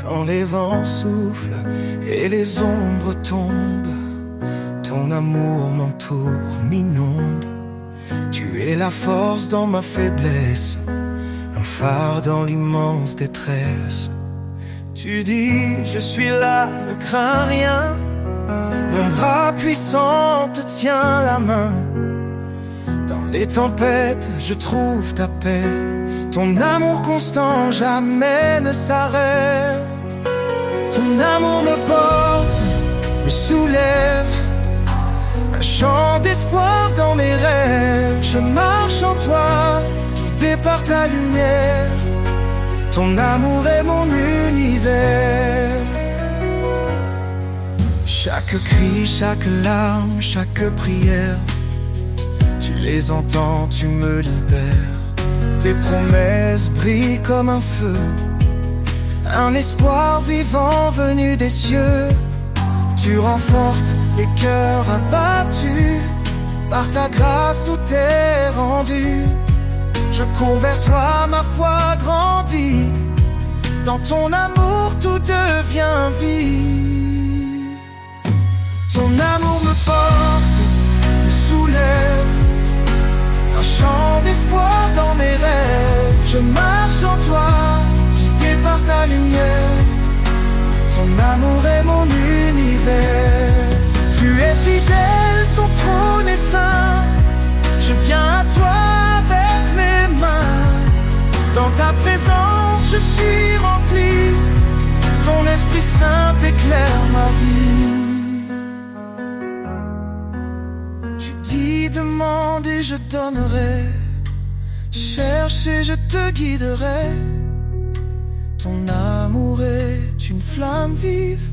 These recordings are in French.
Quand les vents soufflent et les ombres tombent, ton amour m'entoure, m'inonde. Tu es la force dans ma faiblesse, un phare dans l'immense détresse. Tu dis, je suis là, ne crains rien. Mon bras puissant te tient la main. Dans les tempêtes, je trouve ta paix. Ton amour constant jamais ne s'arrête. Ton amour me porte, me soulève. Un chant d'espoir dans mes rêves. Je marche en toi, guidé par ta lumière. Ton amour est mon univers. Chaque cri, chaque larme, chaque prière, tu les entends, tu me libères. Tes promesses brillent comme un feu, un espoir vivant venu des cieux. Tu renforces les cœurs abattus, par ta grâce tout est rendu. Je cours vers toi, ma foi grandit. Dans ton amour tout devient vie. Ton amour me porte, me soulève. Un chant d'espoir dans mes rêves. Je marche en toi, guidé par ta lumière. Ton amour est mon univers. Tu es fidèle, ton trône est saint. Je viens à toi avec mes mains. Dans ta présence je suis rempli. Ton Esprit Saint éclaire ma vie. Tu dis demande et je donnerai. Cherche et je te guiderai. Ton amour est une flamme vive,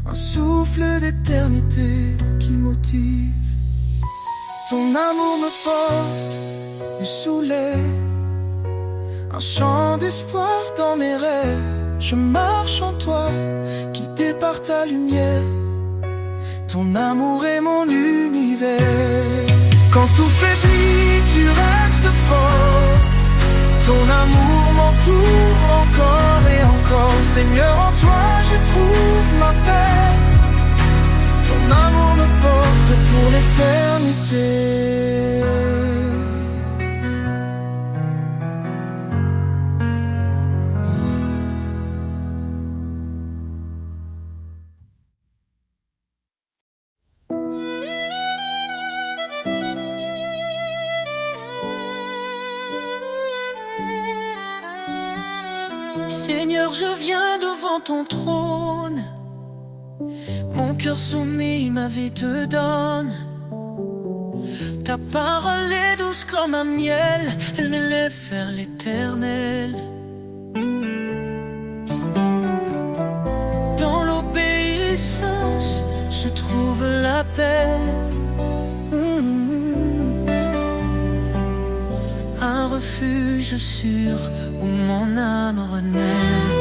un souffle d'éternité qui motive. Ton amour me porte, me soulève. Un chant d'espoir dans mes rêves. Je marche en toi, guidé par ta lumière. Ton amour est mon univers. Quand tout faiblit, tu restes fort. Ton amour m'entoure encore et encore. Seigneur, en toi je trouve ma paix. Ton amour me porte pour l'éternité. Seigneur, je viens devant ton trône. Mon cœur soumis, ma vie te donne. Ta parole est douce comme un miel, elle m'élève vers l'éternel. Dans l'obéissance, je trouve la paix. Un refuge sûr où mon âme renaît.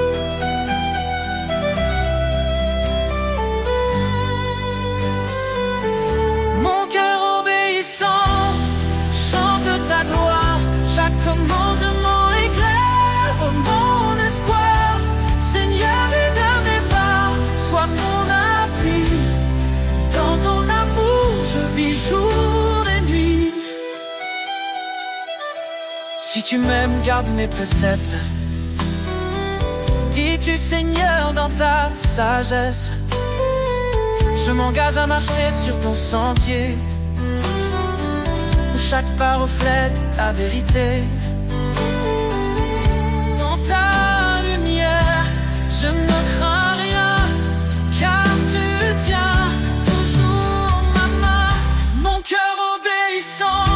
Mon cœur obéissant chante ta gloire. Chaque commandement éclaire mon espoir. Seigneur, guide mes pas, sois mon appui. Dans ton amour je vis jour et nuit. Si tu m'aimes, garde mes préceptes. Dis-tu Seigneur dans ta sagesse. Je m'engage à marcher sur ton sentier, où chaque pas reflète ta vérité. Dans ta lumière, je ne crains rien, car tu tiens toujours ma main. Mon cœur obéissant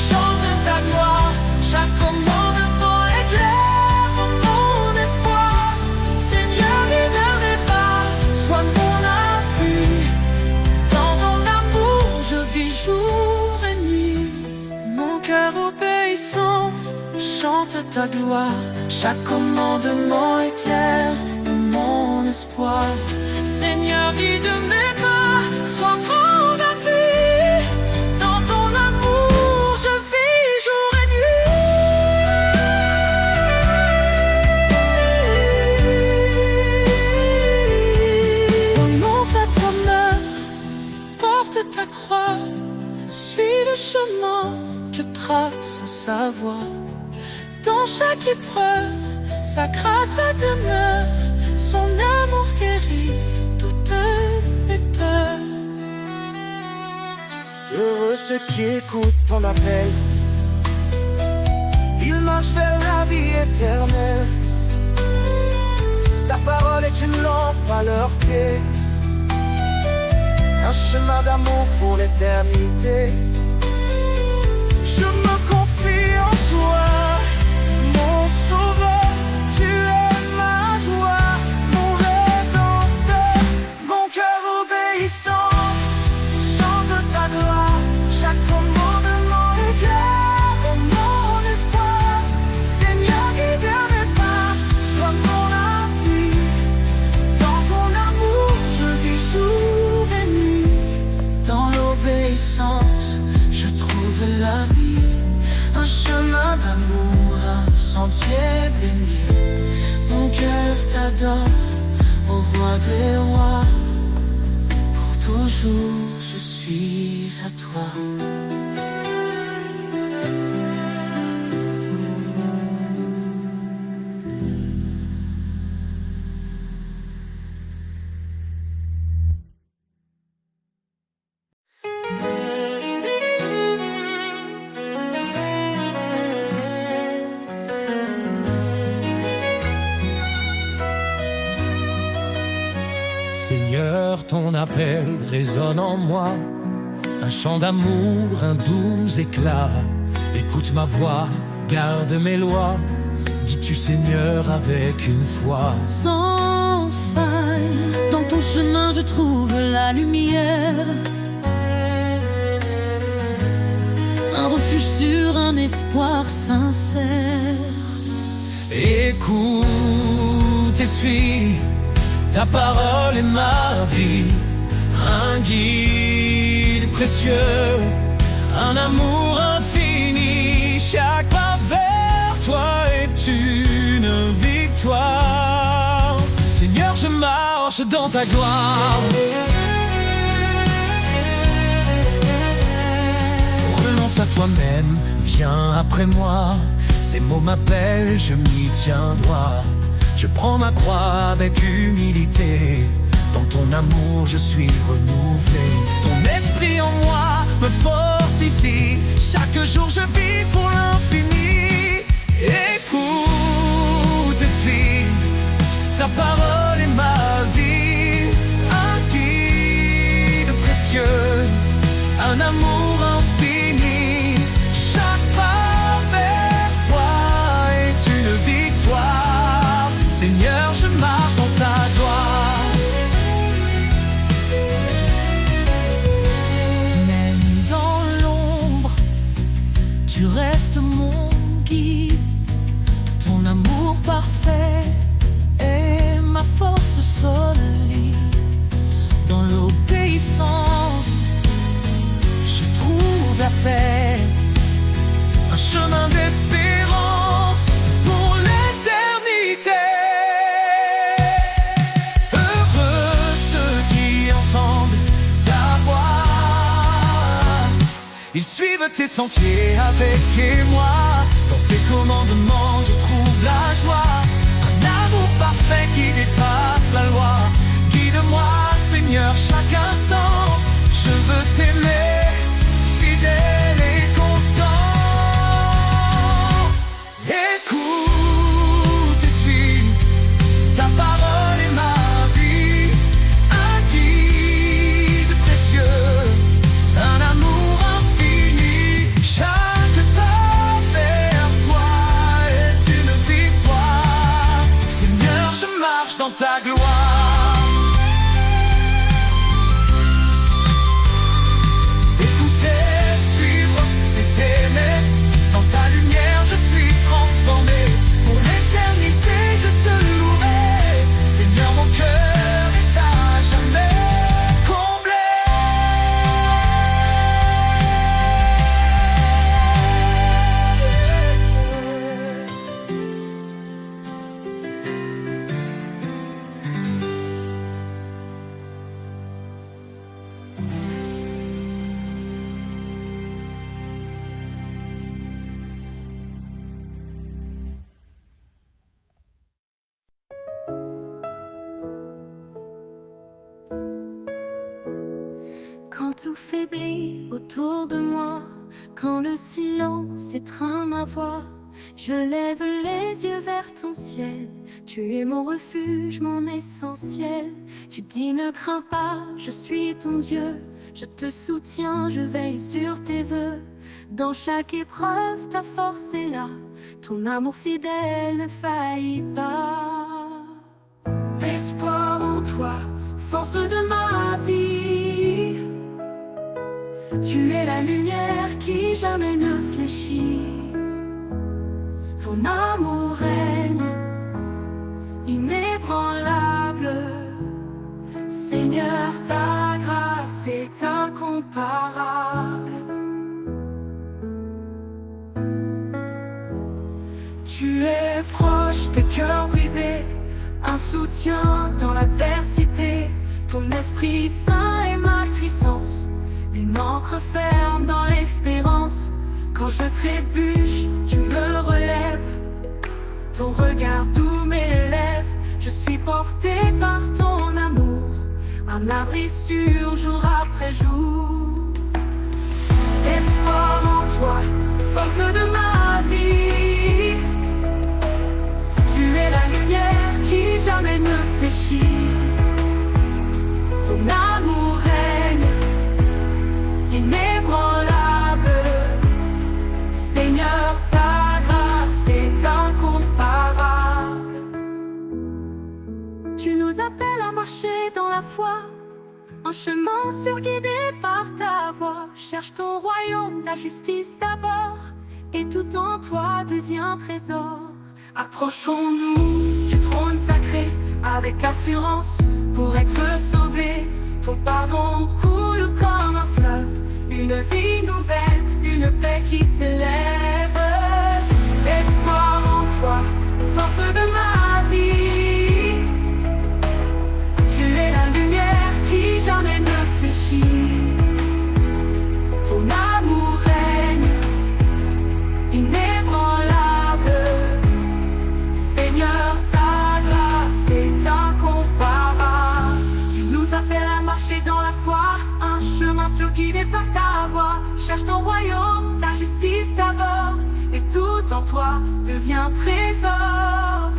chante ta gloire. Chaque commandement éclaire mon espoir. Seigneur, guide mes pas, sois mon appui. Dans ton amour, je vis jour et nuit. Mon cœur obéissant chante ta gloire. Chaque commandement éclaire mon espoir. Seigneur, guide mes pas, sois mon appui. Dans ton amour, je vis jour et nuit. sa voix. Dans chaque épreuve, sa grâce demeure, son amour guérit toutes mes peurs. Heureux ceux qui écoutent ton appel, ils marchent vers la vie éternelle. Ta parole est une lampe à leurs pieds, un chemin d'amour pour l'éternité. Je me confie en toi, mon sauveur, tu es ma joie, mon rédempteur, mon cœur obéissant chante ta gloire. Chaque commandement éclaire mon espoir. Seigneur, guide mes pas, sois mon appui. Dans ton amour, je vis jour et nuit. Dans l'obéissance, je trouve la vie, un chemin d'amour, un sentier béni. Mon cœur t'adore, ô roi des rois. Pour toujours, je suis à toi. Seigneur, ton appel résonne en moi, un chant d'amour, un doux éclat. Écoute ma voix, garde mes lois, dis-tu Seigneur avec une foi. Sans faille, dans ton chemin je trouve la lumière, un refuge sûr, un espoir sincère. Écoute et suis, ta parole est ma vie, un guide précieux, un amour infini. Chaque pas vers toi est une victoire. Seigneur, je marche dans ta gloire. Renonce à toi-même, viens après moi. Ces mots m'appellent, je m'y tiens droit. Je prends ma croix avec humilité. Dans ton amour je suis renouvelé. Ton esprit en moi me fortifie. Chaque jour je vis pour l'infini. Écoute et suis, ta parole est ma vie. Un guide précieux, un amour infini. Chaque pas vers toi est une victoire. Seigneur, je marche dans ta gloire. Même dans l'ombre, tu restes mon guide. Ton amour parfait est ma force solide. Dans l'obéissance, je trouve la paix, un chemin d'espérance pour l'éternité. Ils suivent tes sentiers avec émoi. Dans tes commandements je trouve la joie. Un amour parfait qui dépasse la loi. Guide-moi Seigneur chaque instant. Je veux t'aimer, fidèle et constant. Écoute et suis, ta parole est ma vie. Un guide précieux, un amour infini. Chaque pas vers toi est une victoire. Seigneur, je marche dans ta gloire. Écouter, suivre, c'est aimer. Dans ta lumière, je suis transformé. Pour l'éternité, je te louerai. Seigneur, mon cœur est à jamais comblé. faiblit autour de moi. Quand le silence étreint ma voix, je lève les yeux vers ton ciel. Tu es mon refuge, mon essentiel. Tu dis ne crains pas, je suis ton Dieu. Je te soutiens, je veille sur tes vœux. Dans chaque épreuve, ta force est là. Ton amour fidèle ne faillit pas. Espoir en toi, force de ma vie. Tu es la lumière qui jamais ne fléchit. Ton amour règne, inébranlable. Seigneur, ta grâce est incomparable. Tu es proche des cœurs brisés, un soutien dans l'adversité. Ton Esprit Saint est ma puissance, une encre ferme dans l'espérance. Quand je trébuche, tu me relèves. Ton regard doux m'élève. Je suis porté par ton amour, un abri sûr jour après jour. Espoir en toi, force de ma vie. Tu es la lumière qui jamais ne fléchit. Ton amour règne, inébranlable. Seigneur, ta grâce est incomparable. Tu nous appelles à marcher dans la foi, un chemin surguidé par ta voix. Cherche ton royaume, ta justice d'abord, et tout en toi devient trésor. Approchons-nous du trône sacré avec assurance pour être sauvés. Ton pardon coule comme un fleuve, une vie nouvelle, une paix qui s'élève. Espoir en toi, force de ma vie. Tu es la lumière qui jamais ne fléchit. Ton amour règne, inébranlable. Seigneur, ta grâce est incomparable. Tu nous appelles à marcher dans la foi, un chemin surguidé par ta voix. Cherche ton royaume, ta justice d'abord, et tout en toi devient trésor.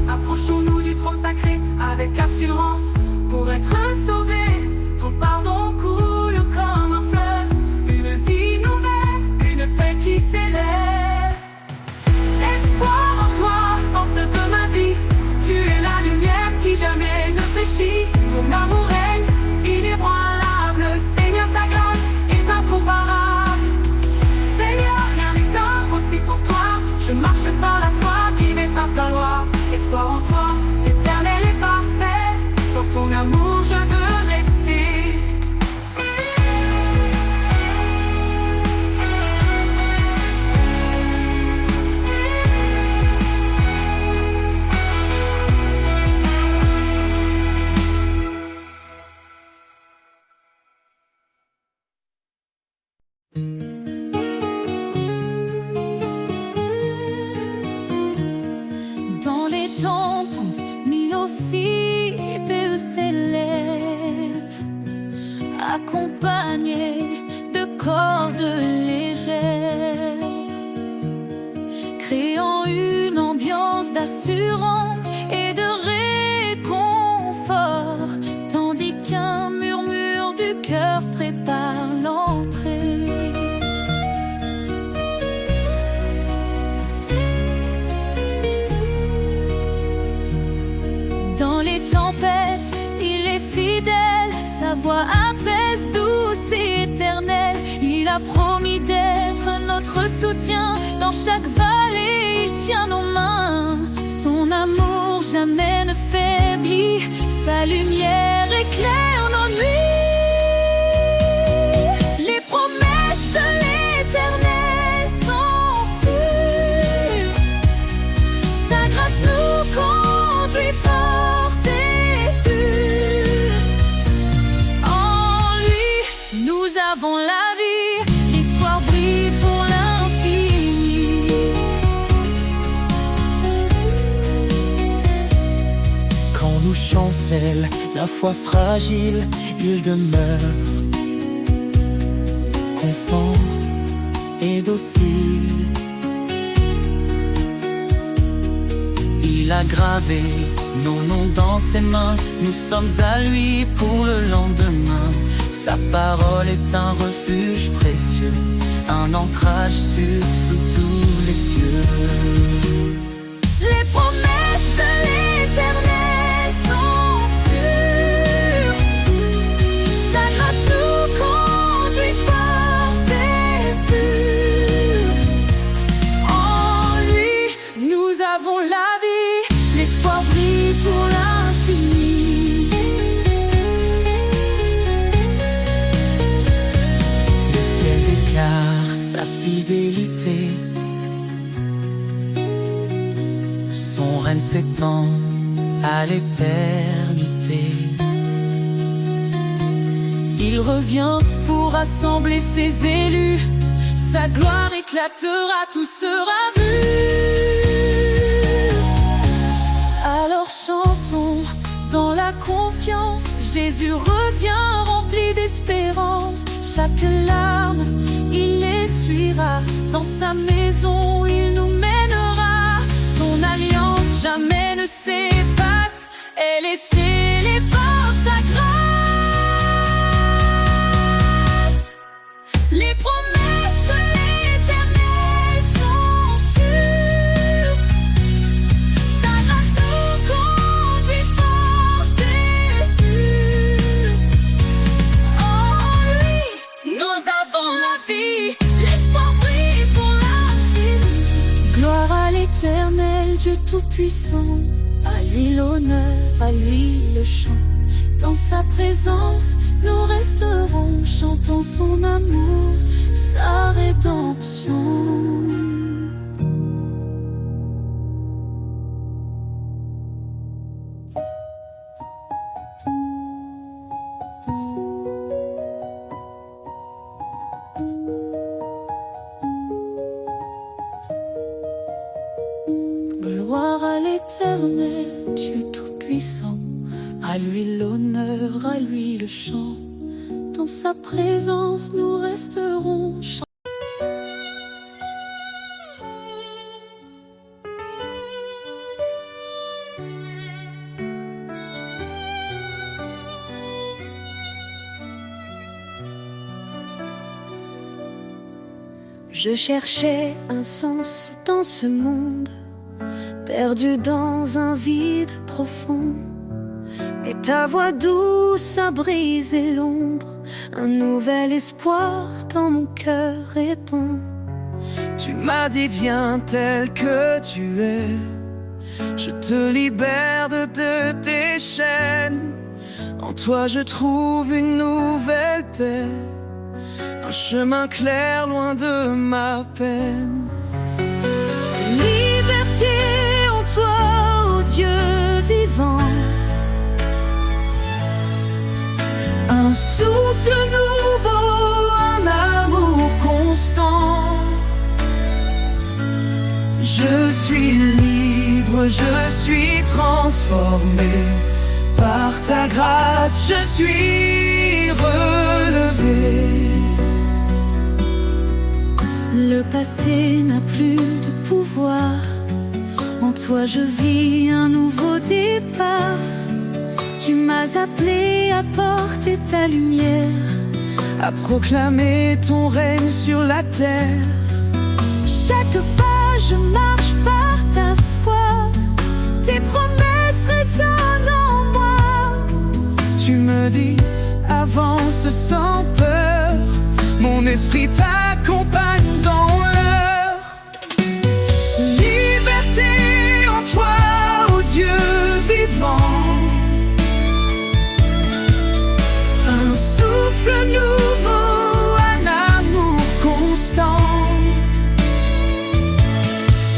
Approchons-nous du trône sacré avec assurance pour être sauvés. Ton pardon coule comme un fleuve, une vie nouvelle, une paix qui s'élève. Espoir en toi, force de ma vie. Tu es la lumière qui jamais ne fléchit. Ton amour règne, inébranlable. Seigneur, ta grâce est incomparable. Seigneur, rien n'est impossible pour toi. Je marche par la foi, guidé par ta loi. Espoir en toi, l'éternel est parfait. Dans ton amour je veux rester. Dans les tempêtes, Myophibé s'élève, accompagné de cordes légères, créant une ambiance d'assurance et de réconfort, tandis qu'un murmure du cœur prépare l'entrée. Dans les tempêtes, il est fidèle, sa voix apaise, douce et éternelle. Il a promis d'être notre soutien, dans chaque vallée il tient nos mains. Son amour jamais ne faiblit, sa lumière éclaire nos nuits. Les promesses de l'Éternel sont sûres, sa grâce nous conduit fort et pur. En lui, nous avons la vie, l'espoir brille pour l'infini. Quand nous chancelle la foi fragile, il demeure constant et docile. Il a gravé nos noms dans ses mains, nous sommes à lui pour le lendemain. Sa parole est un refuge précieux, un ancrage sûr sous tous les cieux. Les promesses de l'Éternel sont sûres, sa grâce nous conduit fort et pur. En lui, nous avons la vie, l'espoir brille pour l'infini. Le ciel déclare sa fidélité, son règne s'étend à l'éternité. Il revient pour rassembler ses élus, sa gloire éclatera, tout sera vu. Alors chantons dans la confiance, Jésus revient rempli d'espérance. Chaque larme, il essuiera, dans sa maison il nous mènera. Son alliance jamais ne s'efface, elle est scellée par sa grâce. Les promesses de l'Éternel sont sûres, sa grâce nous conduit fort et pur. En lui, nous avons la vie, l'espoir brille pour l'infini. Gloire à l'Éternel, Dieu Tout-Puissant, à lui l'honneur, à lui le chant. Dans sa présence, nous resterons, chantant son amour, sa rédemption. Gloire à l'Éternel, Dieu Tout-Puissant, à lui l'honneur, à lui le chant. Dans sa présence, nous resterons. Je cherchais un sens dans ce monde, perdu dans un vide profond. Mais ta voix douce a brisé l'ombre, un nouvel espoir dans mon cœur répond. Tu m'as dit viens tel que tu es, je te libère de tes chaînes. En toi je trouve une nouvelle paix, un chemin clair loin de ma peine. Liberté en toi, ô Dieu vivant, un souffle nouveau, un amour constant. Je suis libre, je suis transformé. Par ta grâce, je suis relevé. le passé n'a plus de pouvoir. En toi je vis un nouveau départ. Tu m'as appelé à porter ta lumière, à proclamer ton règne sur la terre. Chaque pas je marche par ta foi, tes promesses résonnent en moi. Tu me dis avance sans peur, mon esprit t'accompagne dans l'heure. Liberté en toi, ô Dieu vivant, un souffle nouveau, un amour constant.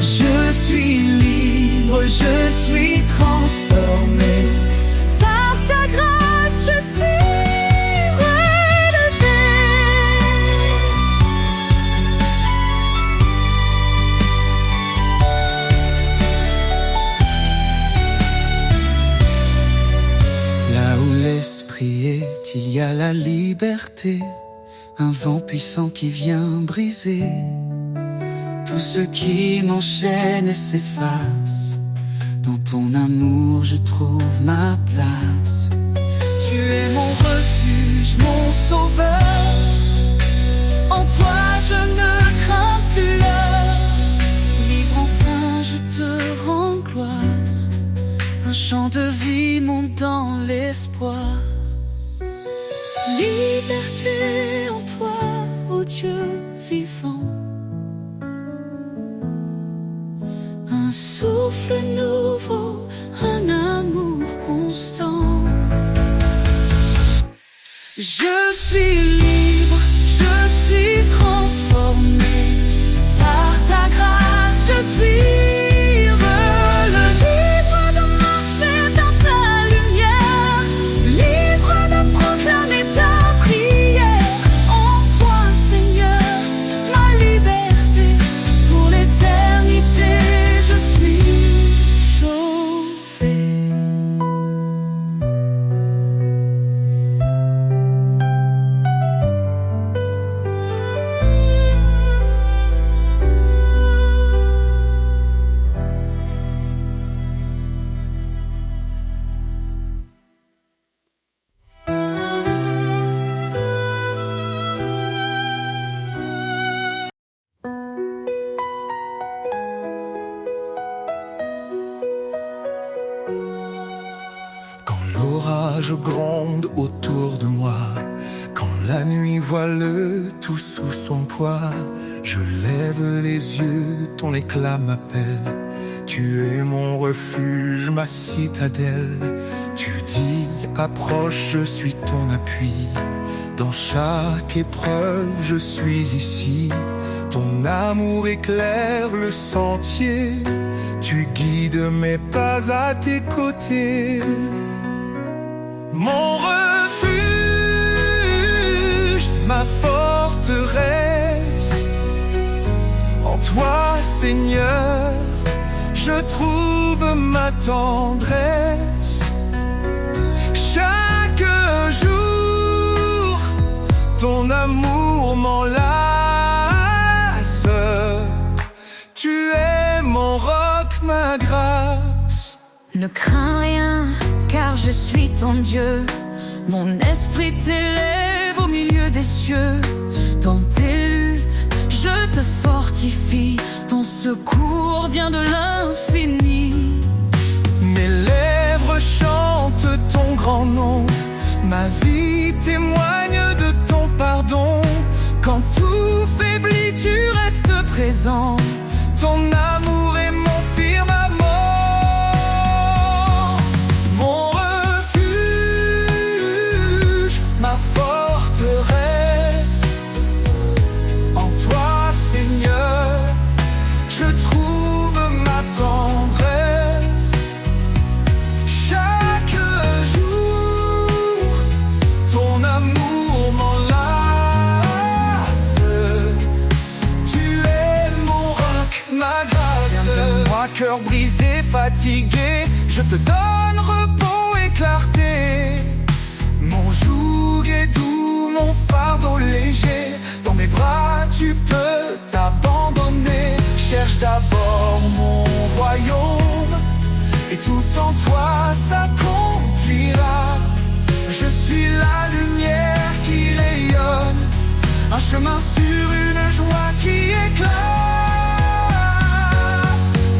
Je suis libre, je suis transformé. Par ta grâce je suis l'esprit est, il y a la liberté. un vent puissant qui vient briser tout ce qui m'enchaîne et s'efface. Dans ton amour je trouve ma place. Tu es mon refuge, mon sauveur. En toi je ne crains plus l'heure. Libre enfin je te rends gloire. Un chant de vie monte dans l'espoir. Liberté en toi, ô Dieu vivant. Un souffle nouveau, un amour constant. Je suis libre, je suis transformé. Par ta grâce, je suis libre de marcher dans ta lumière, libre de proclamer ta prière. En toi, Seigneur, ma liberté pour l'éternité, je suis sauvé. Quand l'orage gronde autour de moi, quand la nuit voile tout sous son poids, je lève les yeux, ton éclat m'appelle. Tu es mon refuge, ma citadelle. Tu dis, approche, je suis ton appui. Dans chaque épreuve, je suis ici. Ton amour éclaire le sentier. Tu guides mes pas à tes côtés. Mon refuge, ma forteresse. En toi, Seigneur, je trouve ma tendresse. Chaque jour, ton amour m'enlace. Tu es mon roc, ma grâce. Ne crains rien, car je suis ton Dieu. Mon esprit t'élève au milieu des cieux. Dans tes luttes, je te fortifie. Ton secours vient de l'infini. Mes lèvres chantent ton grand nom. Ma vie témoigne de ton pardon. Quand tout faiblit, tu restes présent. Ton amour est mon firmament. Mon refuge, ma forteresse. En toi, Seigneur, je trouve ma tendresse. Chaque jour, ton amour m'enlace. Tu es mon roc, ma grâce. Viens vers moi, cœur brisé, fatigué, je te donne repos et clarté. Mon joug est doux, mon fardeau léger. Dans mes bras, tu peux t'abandonner. Cherche d'abord mon royaume, et tout en toi s'accomplira. Je suis la lumière qui rayonne, un chemin sur une joie qui éclate.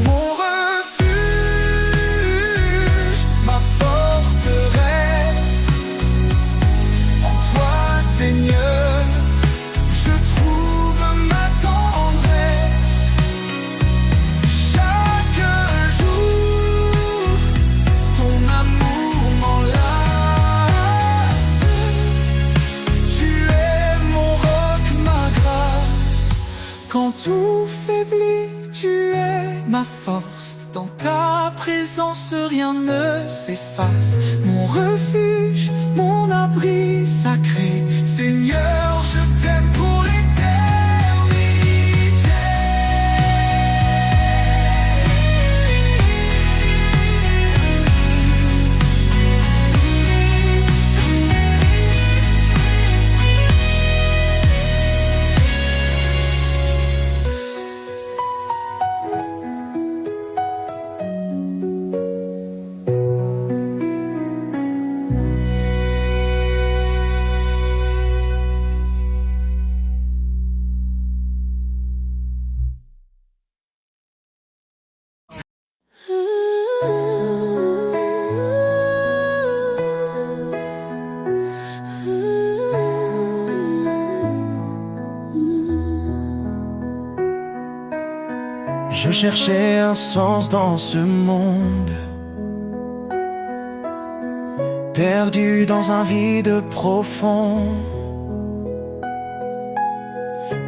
Mon refuge, ma forteresse. En toi, Seigneur, je trouve ma tendresse. Chaque jour, ton amour m'enlace. Tu es mon roc, ma grâce. Quand tout faiblit, tu es ma force. Dans ta présence, rien ne s'efface. Mon refuge, mon abri sacré. Seigneur, je t'aime pour l'éternité. chercher un sens dans ce monde, perdu dans un vide profond.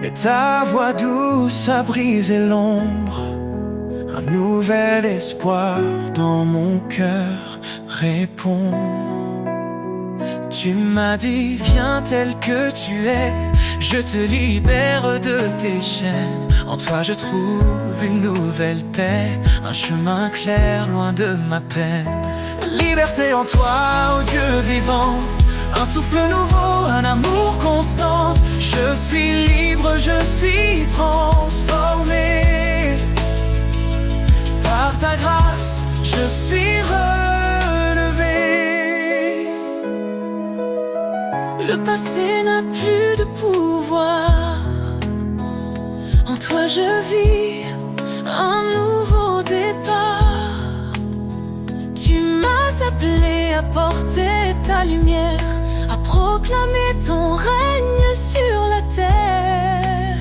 Mais ta voix douce a brisé l'ombre, un nouvel espoir dans mon cœur répond. Tu m'as dit, viens tel que tu es, je te libère de tes chaînes. En toi je trouve une nouvelle paix, un chemin clair loin de ma peine. Liberté en toi, ô Dieu vivant, un souffle nouveau, un amour constant. Je suis libre, je suis transformé. Par ta grâce, je suis relevé. Le passé n'a plus de pouvoir. En toi je vis un nouveau départ. Tu m'as appelé à porter ta lumière, à proclamer ton règne sur la terre.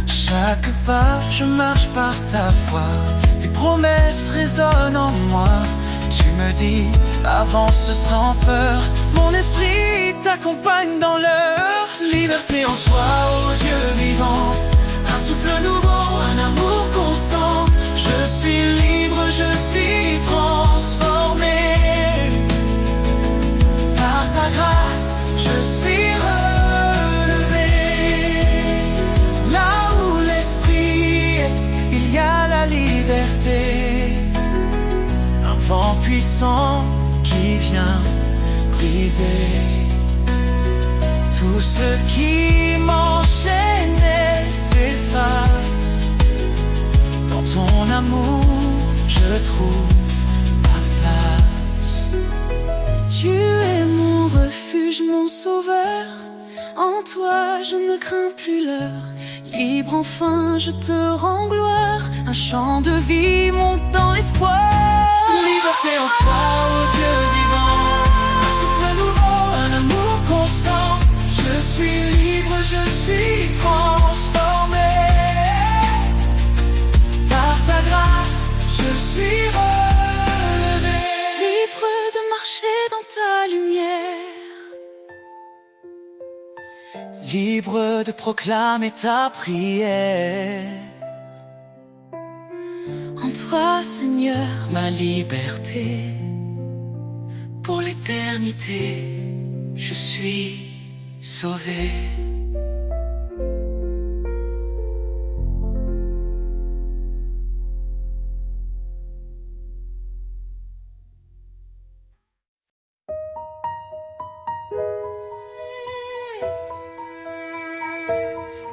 Chaque pas, je marche par ta foi, tes promesses résonnent en moi. Tu me dis, avance sans peur, mon esprit t'accompagne dans l'heure. Liberté en toi, ô Dieu vivant, un souffle nouveau, un amour constant. Je suis libre, je suis transformé. Par ta grâce, je suis relevé. Là où l'esprit est, il y a la liberté. Un vent puissant qui vient briser tout ce qui m'enchaînait s'efface. Dans ton amour, je trouve ma place. Tu es mon refuge, mon sauveur. En toi je ne crains plus l'heure. Libre enfin je te rends gloire. Un chant de vie monte dans l'espoir. Liberté en toi, ô Dieu vivant, un souffle nouveau, un amour constant. Je suis libre, je suis transformé. Par ta grâce, je suis relevé. Libre de marcher dans ta lumière, libre de proclamer ta prière. en toi Seigneur, Ma liberté, pour l'éternité, je suis sauvé.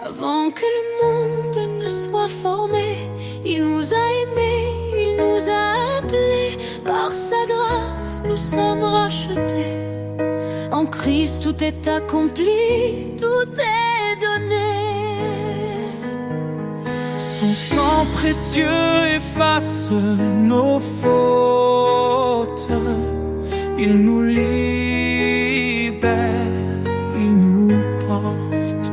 avant que le monde ne soit formé, il nous a aimés, il nous a appelés. Par sa grâce, nous sommes rachetés. En Christ, tout est accompli, tout est donné. Son sang précieux efface nos fautes. Il nous libère, il nous porte.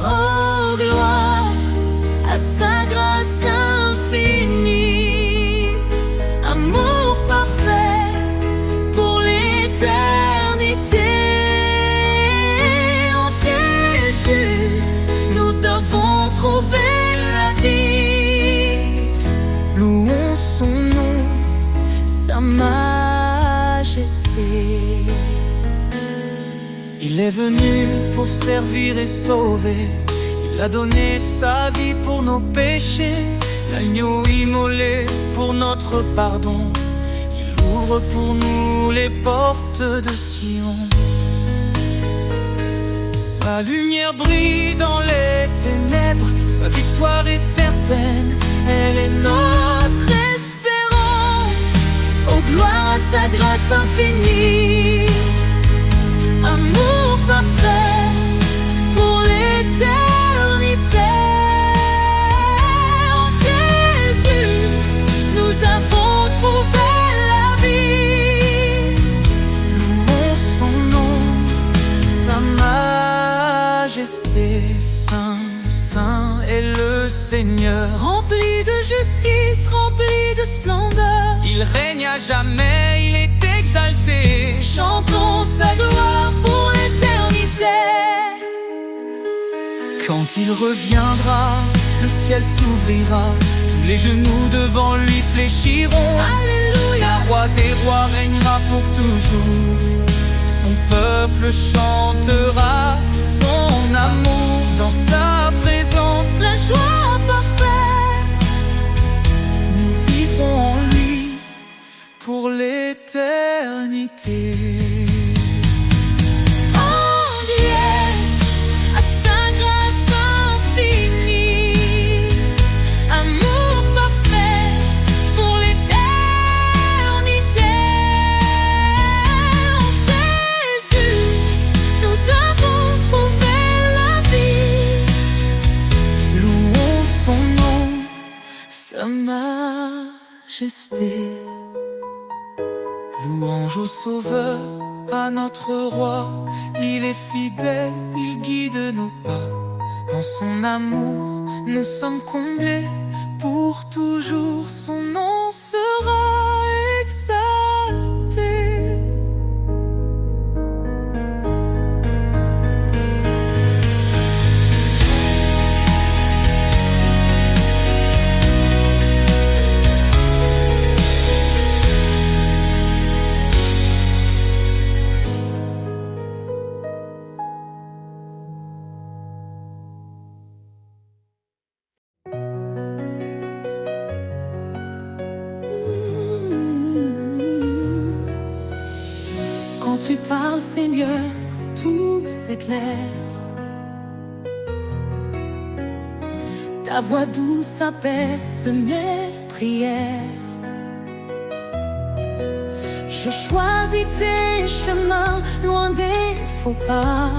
Oh, gloire à sa grâce infinie, amour parfait pour l'éternité. En Jésus, nous avons trouvé la vie. Louons Son nom, sa majesté. Il est venu pour servir et sauver. Il a donné sa vie pour nos péchés. L'agneau immolé pour notre pardon. Il ouvre pour nous les portes de Sion. Sa lumière brille dans les ténèbres. Sa victoire est certaine. Elle est notre Espérance, oh gloire à sa grâce infinie, amour parfait pour l'éternité. En Jésus, nous avons trouvé la vie. Louons son nom, sa majesté. Saint, saint est le Saint. Seigneur. Rempli de justice, rempli de splendeur. Il règne à jamais, il est exalté. Chantons sa gloire pour l'éternité. Quand il reviendra, le ciel s'ouvrira. Tous les genoux devant lui fléchiront. Alléluia. Le roi des rois régnera pour toujours. Son peuple chantera son amour dans sa présence. La joie parfaite, Nous vivrons en lui pour l'éternité. oh Dieu, à sa grâce infinie, amour parfait pour l'éternité. En Jésus, nous avons trouvé la vie. Louons son nom. Sa majesté. Louange au Sauveur, à notre Roi. Il est fidèle, il guide nos pas. Dans son amour, nous sommes comblés. Pour toujours, son nom sera exalté. Quand tu parles, Seigneur, tout s'éclaire. Ta voix douce apaise mes prières. Je choisis tes chemins loin des faux pas.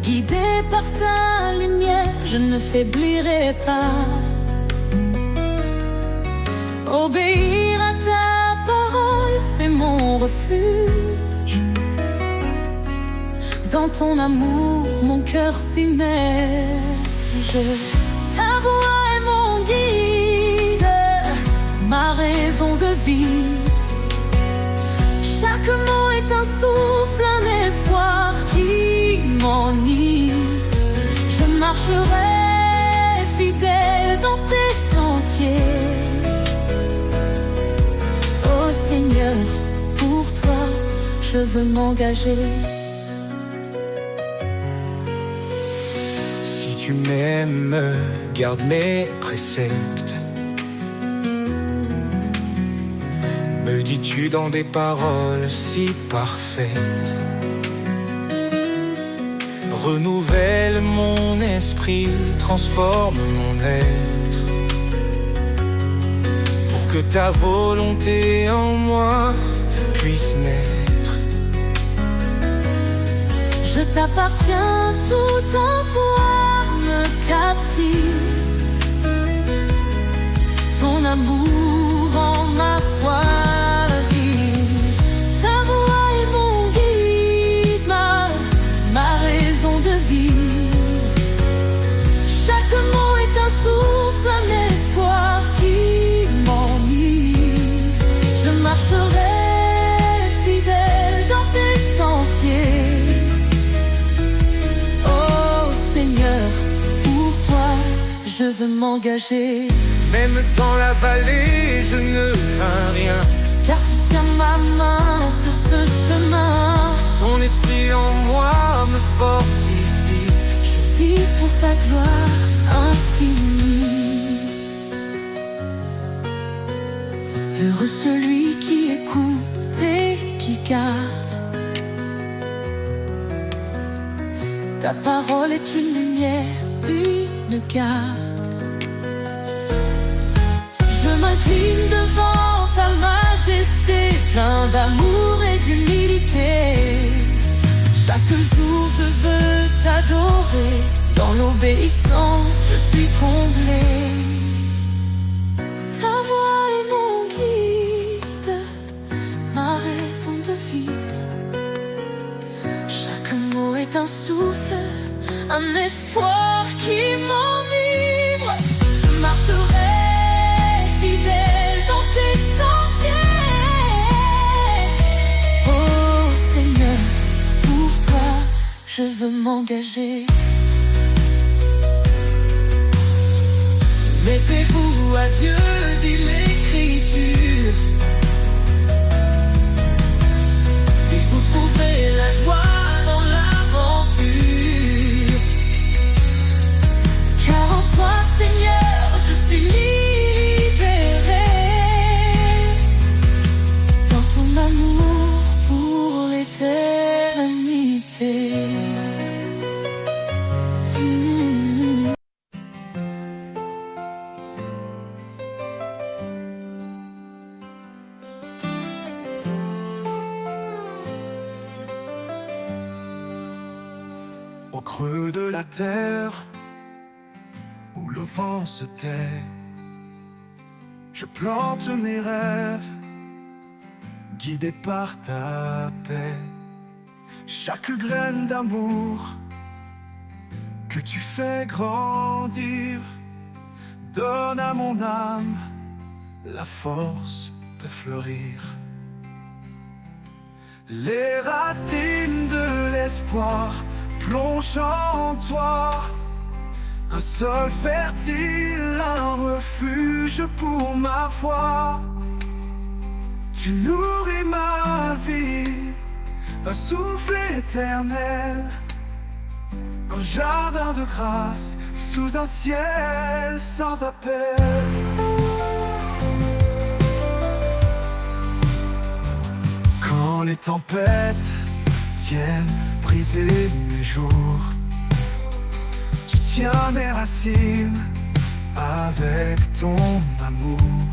Guidé par ta lumière, je ne faiblirai pas. Obéir à ta parole, c'est mon refuge. Dans ton amour, mon cœur s'immerge. Ta voix est mon guide, ma raison de vivre. Chaque mot est un souffle, un espoir qui m'enivre. Je marcherai fidèle dans tes sentiers. Oh Seigneur, pour toi, je veux m'engager. Si tu m'aimes, garde mes préceptes. Me dis-tu dans des paroles si parfaites. Renouvelle mon esprit, transforme mon être, pour que ta volonté en moi puisse naître. Je t'appartiens, tout en toi me captive. Ton amour en ma foi vive. Ta voix est mon guide, ma raison de vivre. Chaque mot est un souffle, un espoir qui m'enivre. Je marcherai fidèle dans tes sentiers. Oh Seigneur, pour toi, je veux m'engager. Même dans la vallée, je ne crains rien, Car tu tiens ma main sur ce chemin. ton esprit en moi me fortifie. Je vis pour ta gloire infinie. Heureux celui qui écoute et qui garde. Ta parole est une lumière, une garde. Je m'incline devant ta majesté, plein d'amour et d'humilité. Chaque jour je veux t'adorer, dans l'obéissance je suis comblé. Ta voix est mon guide, ma raison de vivre. Chaque mot est un souffle, un espoir qui m'enivre. Je marcherai fidèle dans tes sentiers. Oh Seigneur, pour toi, je veux m'engager. Mettez-vous à Dieu, dit l'Écriture, et vous trouverez la joie dans l'aventure. Car en toi, Seigneur, je suis libéré, dans ton amour pour l'éternité. Au creux de la terre, où le vent se tait, je plante mes rêves, guidé par ta paix. Chaque graine d'amour que tu fais grandir donne à mon âme la force de fleurir. Les racines de l'espoir plonge en toi, un sol fertile, un refuge pour ma foi. Tu nourris ma vie d'un souffle éternel, un jardin de grâce sous un ciel sans appel. Quand les tempêtes viennent briser mes jours, tu tiens mes racines avec ton amour.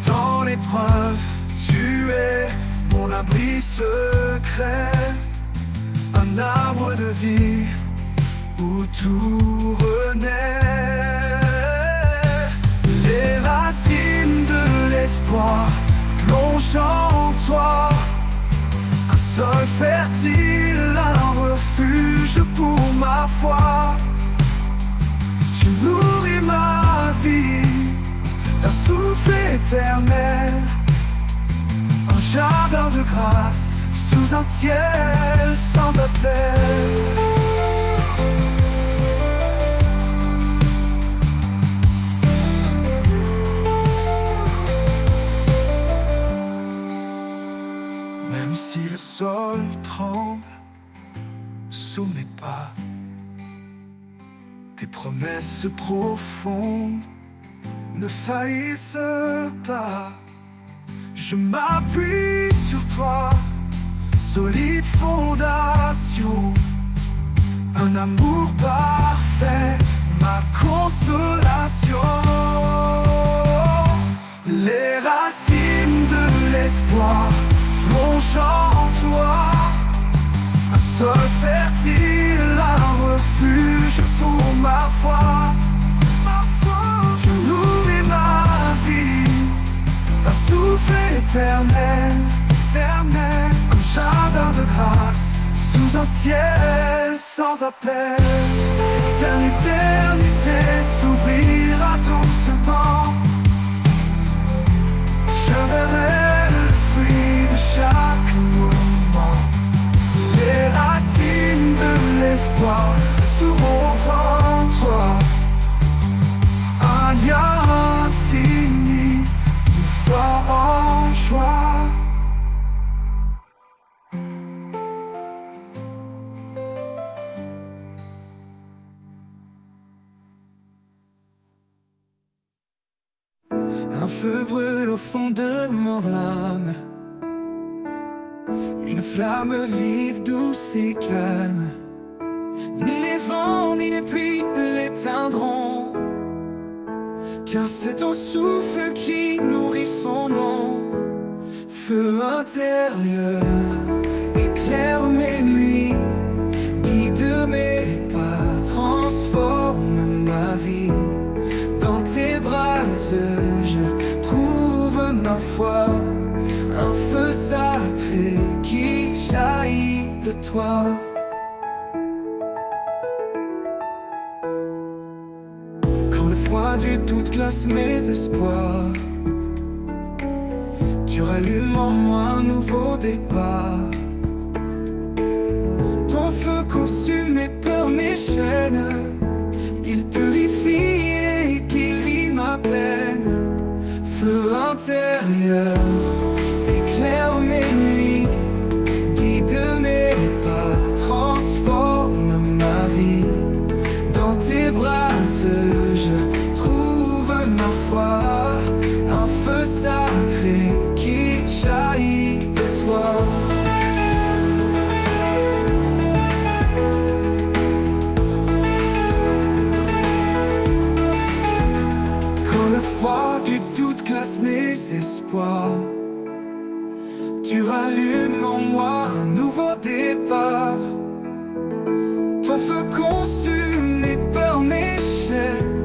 Dans l'épreuve, tu es mon abri secret, un arbre de vie où tout renaît. Les racines de l'espoir plongent en toi, un sol fertile, un refuge pour ma foi. Tu nourris ma vie d'un souffle éternel, un jardin de grâce sous un ciel sans appel. Même si le sol tremble sous mes pas, tes promesses profondes ne faillissent pas. Je m'appuie sur toi, solide fondation, un amour parfait, ma consolation. Les racines de l'espoir plongent en toi, un sol fertile, un refuge pour ma foi. Tu nourris ma vie d'un souffle éternel, un jardin de grâce sous un ciel sans appel. L'éternité s'ouvrira doucement, je verrai le fruit de chaque moment. Les racines de l'espoir seront en toi, un lien infini nous fera joie. Un feu brûle au fond de mon âme, une flamme vive, douce et calme. Ni les vents ni les pluies ne l'éteindront, car c'est ton souffle qui nourrit son nom. Feu intérieur, éclaire mes nuits, guide mes pas, transforme ma vie. Dans tes bras je trouve ma foi, un feu sacré qui jaillit de toi. classe mes espoirs. Tu rallumes en moi un nouveau départ. Ton feu consume mes peurs, mes chaînes. Il purifie et guérit ma peine. Feu intérieur, éclaire mes nuits, guide mes pas, transforme ma vie. Dans tes bras je trouve ma foi, un feu sacré qui jaillit de toi. Quand le froid du doute glace mes espoirs, tu rallumes en moi un nouveau départ. Ton feu consume mes peurs, mes chaînes.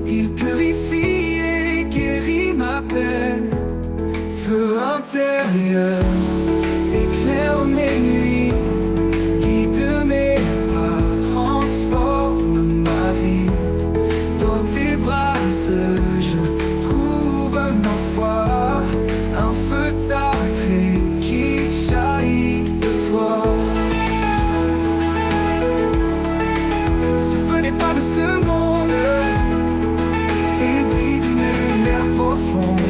Il purifie et guérit ma peine. Feu intérieur, éclaire mes nuits, guide mes pas, transforme ma vie. Dans tes bras je trouve ma foi, un feu sacré qui jaillit de toi. Ce feu n'est pas de ce monde, il brille d'une lumière profonde.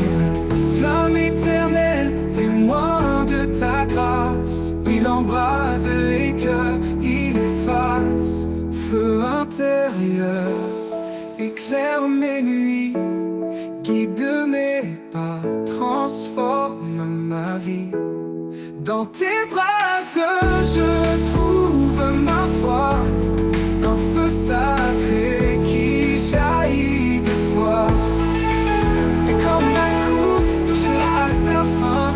Flamme éternelle, témoin de ta grâce. Il embrase les cœurs, il efface. Feu intérieur, éclaire mes nuits, guide mes pas, transforme ma vie. Dans tes bras je trouve ma foi, un feu sacré qui jaillit de toi. Et quand ma course touchera à sa fin,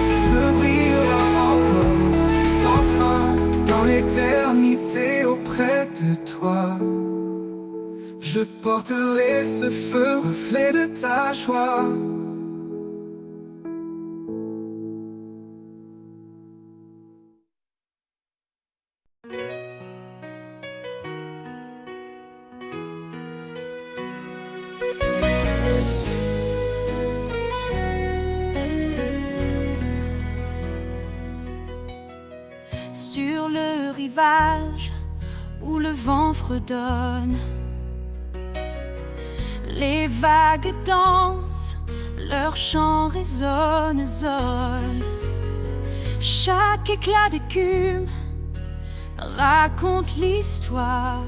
ce feu brillera encore sans fin. Dans l'éternité auprès de toi, je porterai ce feu, reflet de ta joie. Sur le rivage où le vent fredonne, les vagues dansent, leur chant résonne, zone. Chaque éclat d'écume raconte l'histoire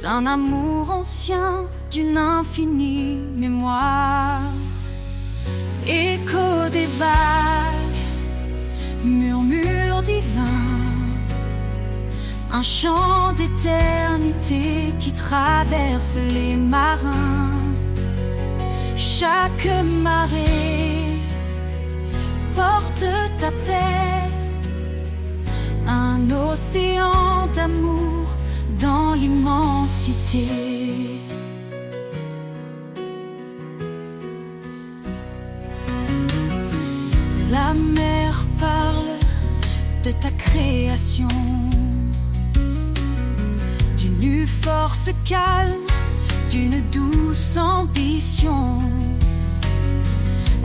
d'un amour ancien, d'une infinie mémoire. Écho des vagues, murmure divin, un chant d'éternité qui traverse les marins. Chaque marée porte ta paix, un océan d'amour dans l'immensité. La mer parle de ta création, d'une force calme, d'une douce ambition.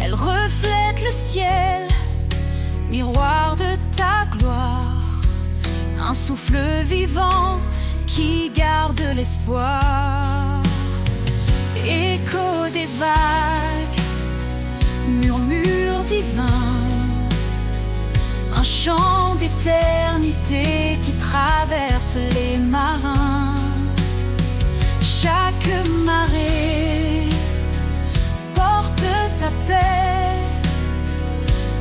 Elle reflète le ciel, miroir de ta gloire, un souffle vivant qui garde l'espoir. Écho des vagues, murmure divin, un chant d'éternité qui traverse les marins. Chaque marée porte ta paix,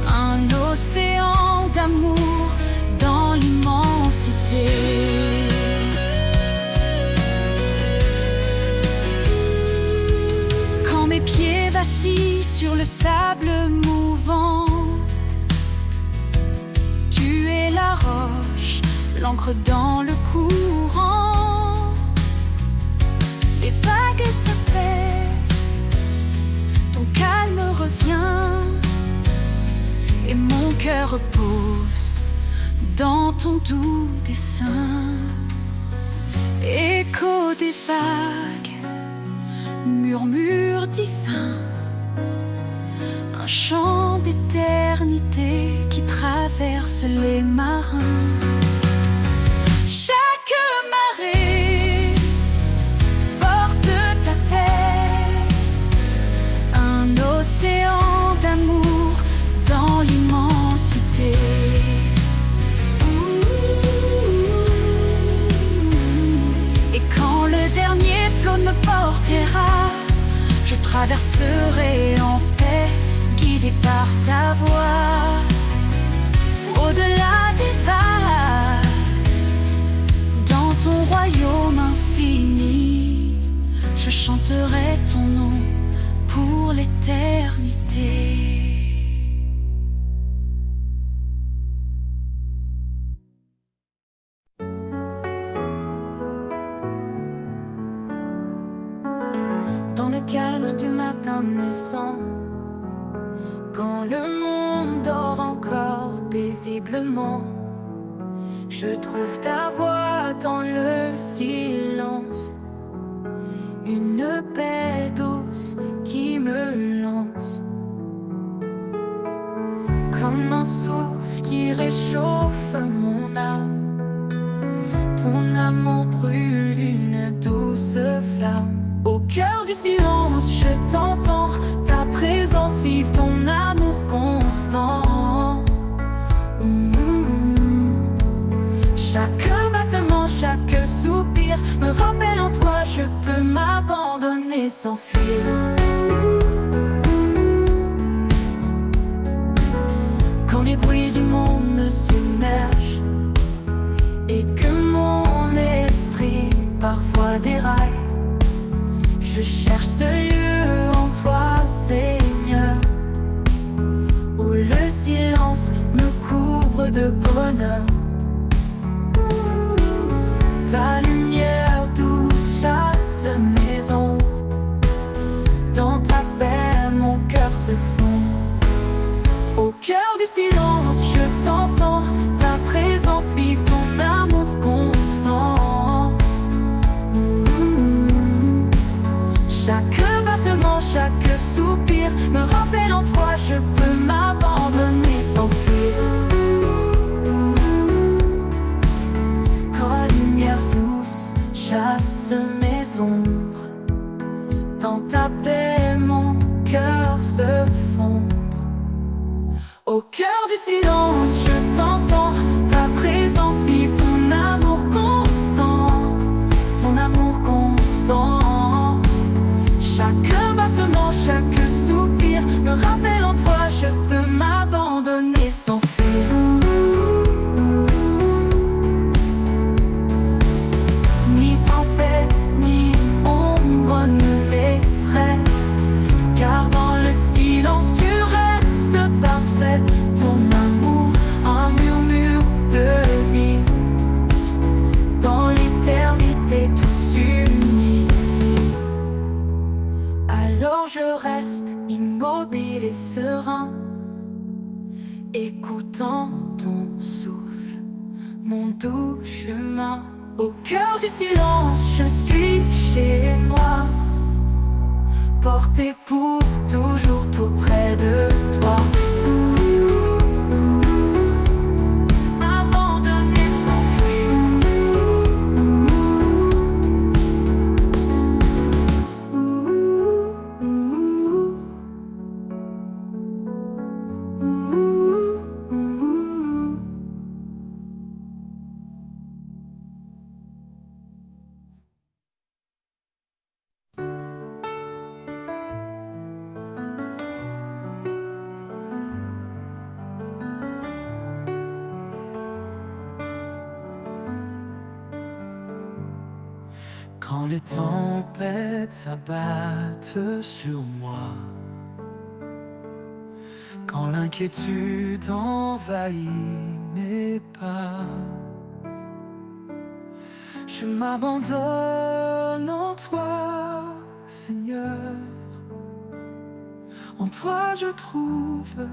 un océan d'amour dans l'immensité. Quand mes pieds vacillent sur le sable mouvant, tu es la roche, l'encre dans le courant. Les vagues s'apaisent, ton calme revient, et mon cœur repose dans ton doux dessein. Écho des vagues, murmure divin, un chant d'éternité qui traverse les marins. Chaque marée porte ta paix, un océan d'amour dans l'immensité. Et quand le dernier flot me portera, je traverserai en paix, guidé par ta voix. Au-delà des vagues, dans ton royaume infini, je chanterai ton nom pour l'éternité. Dans le calme du matin naissant, quand le monde dort encore paisiblement, je trouve ta voix dans le silence, une paix douce qui me lance, comme un souffle qui réchauffe mon âme. Ton amour brûle une douce flamme. Au cœur du silence, je t'entends, ta présence vive, ton amour constant. Chaque battement, chaque soupir me rappelle en toi, je peux m'abandonner sans fuir. Quand les bruits du monde me submergent et que mon esprit parfois déraille, je cherche ce lieu en toi, Seigneur, où le silence me couvre de bonheur. Ta lumière douce chasse mes ombres, dans ta paix mon cœur se fond. Au cœur du silence, je t'entends, ta présence vive, ton amour constant. Chaque battement, chaque soupir me rappelle en toi, je peux m'abandonner sans fuir. Quand la lumière douce chasse mes ombres, dans ta paix mon cœur se fond. Au cœur du silence, je t'entends, ta présence vive, ton amour constant, ton amour constant. Chaque battement, chaque soupir me rappelle en toi, je peux m'abandonner sans fuir. Ni tempête, ni ombre ne m'effraie, car dans le silence tu restes parfait. Ton amour, un murmure de vie, dans l'éternité tout s'unit. Alors je reste immobile et serein, écoutant ton souffle, mon doux chemin. Au cœur du silence, je suis chez moi, porté pour toujours tout près de toi. Abandonné sans Quand les tempêtes s'abattent sur moi, quand l'inquiétude envahit mes pas, je m'abandonne en toi, Seigneur. En toi je trouve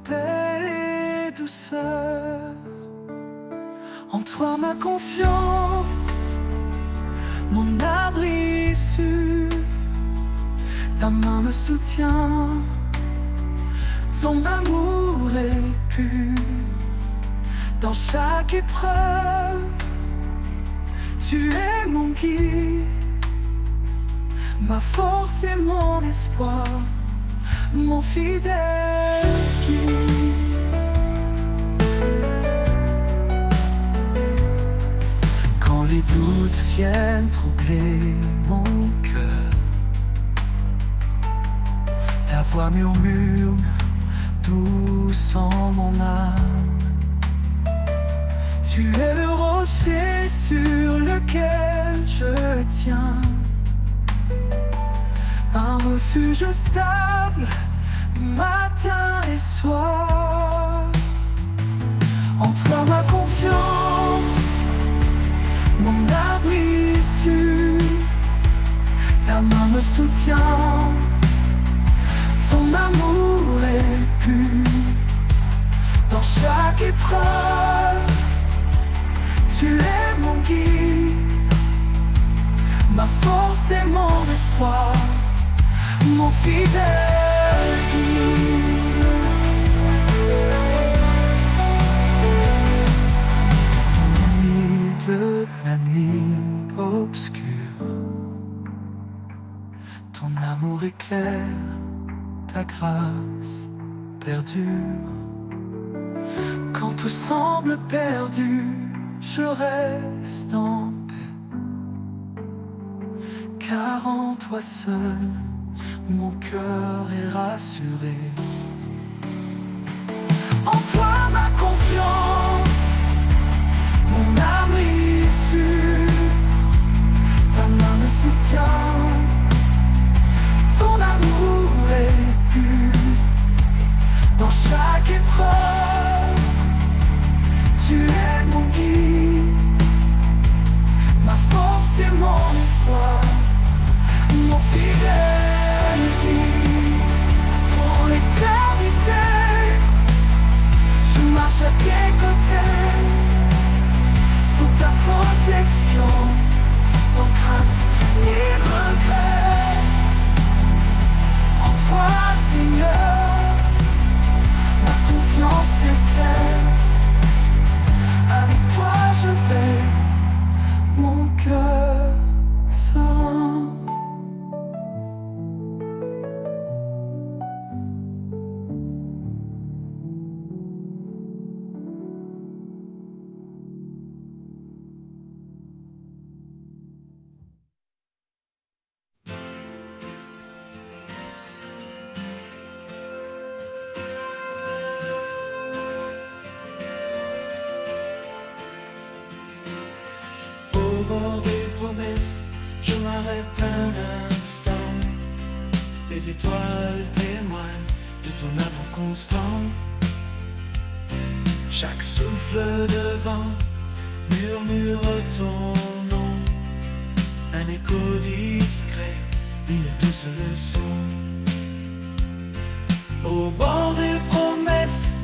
paix et douceur. En toi ma confiance, mon abri sûr. Ta main me soutient, ton amour est pur. Dans chaque épreuve, tu es mon guide, ma force et mon espoir, mon fidèle guide. Quand les doutes viennent troubler mon cœur, ta voix murmure douce en mon âme. Tu es le rocher sur lequel je tiens, un refuge stable, matin et soir. En toi ma confiance, mon abri sûr. Ta main me soutient, ton amour est pur. Dans chaque épreuve, tu es mon guide, ma force et mon espoir, mon fidèle guide. Au milieu de la nuit obscure, ton amour éclaire, ta grâce perdure. Quand tout semble perdu, je reste en paix, car en toi seul, mon cœur est rassuré. En toi ma confiance, mon abri sûr. Ta main me soutient, ton amour est pur. Dans chaque épreuve, tu es mon guide, ma force et mon espoir, mon fidèle guide. Pour l'éternité, je marche à tes côtés, sous ta protection, sans crainte ni regret. En toi, Seigneur, ma confiance est pleine. Avec toi je vais, mon cœur serein. Au bord des promesses, je m'arrête un instant. Les étoiles témoignent de ton amour constant. Chaque souffle de vent murmure ton nom. Un écho discret, une douce leçon. Au bord des promesses,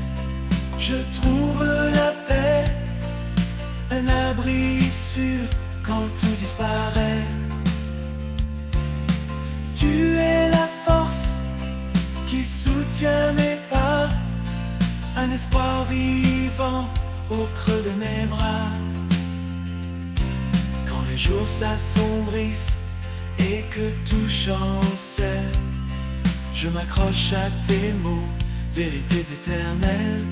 je trouve la paix, un abri sûr quand tout disparaît. Tu es la force qui soutient mes pas, un espoir vivant au creux de mes bras. Quand les jours s'assombrissent et que tout chancelle, je m'accroche à tes mots, vérités éternelles.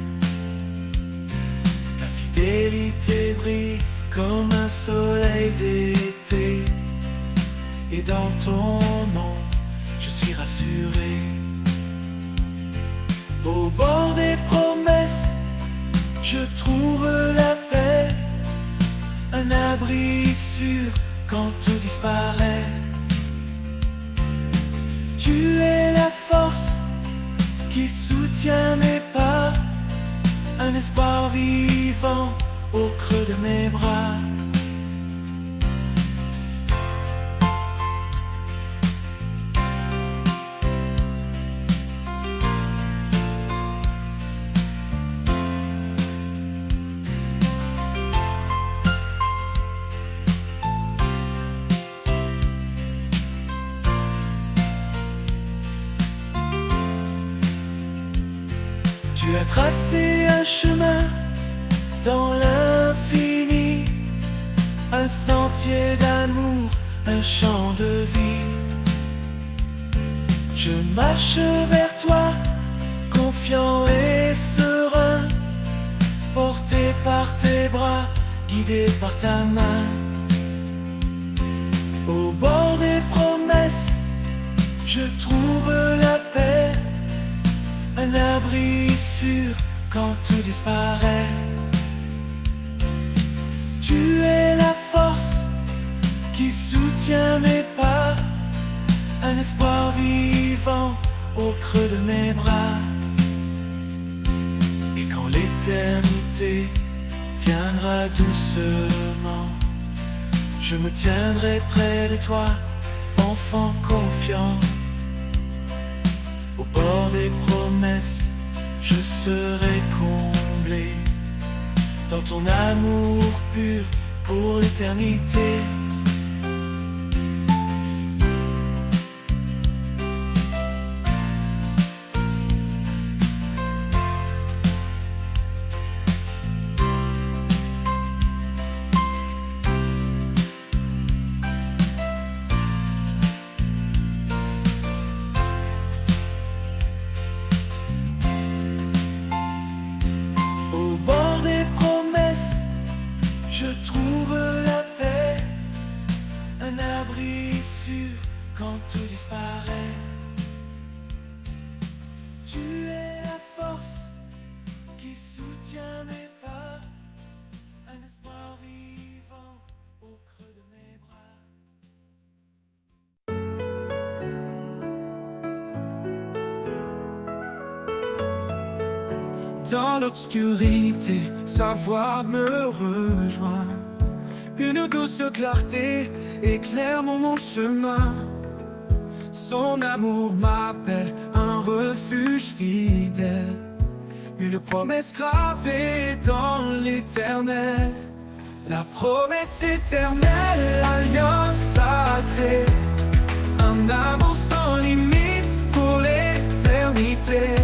Ta fidélité brille comme un soleil d'été, et dans ton nom, je suis rassuré. Au bord des promesses, je trouve la paix, un abri sûr quand tout disparaît. Tu es la force qui soutient mes pas, un espoir vivant au creux de mes bras. Tu as tracé un chemin dans l'infini, un sentier d'amour, un champ de vie. Je marche vers toi, confiant et serein, porté par tes bras, guidé par ta main. Au bord des promesses, je trouve la paix, un abri sûr quand tout disparaît. Tu es la force qui soutient mes pas, un espoir vivant au creux de mes bras. Et quand l'éternité viendra doucement, je me tiendrai près de toi, enfant confiant. Au bord des promesses, je serai comblé dans ton amour pur pour l'éternité. Je trouve la paix, un abri sûr quand tout disparaît. Tu es la force qui soutient mes pas, un espoir vivant au creux de mes bras. Dans l'obscurité, sa voix me rejoint. Une douce clarté éclaire mon chemin. Son amour m'appelle, un refuge fidèle. Une promesse gravée dans l'éternel. La promesse éternelle, alliance sacrée. Un amour sans limite pour l'éternité.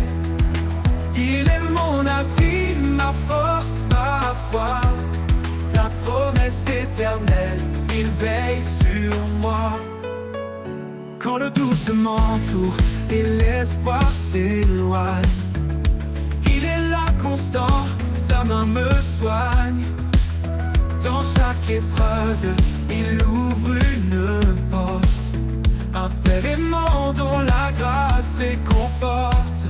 Il est mon abri, ma force, ma foi. La promesse éternelle, il veille sur moi. Quand le doute m'entoure et l'espoir s'éloigne, il est là constant, sa main me soigne. Dans chaque épreuve, il ouvre une porte, un paiement dont la grâce réconforte.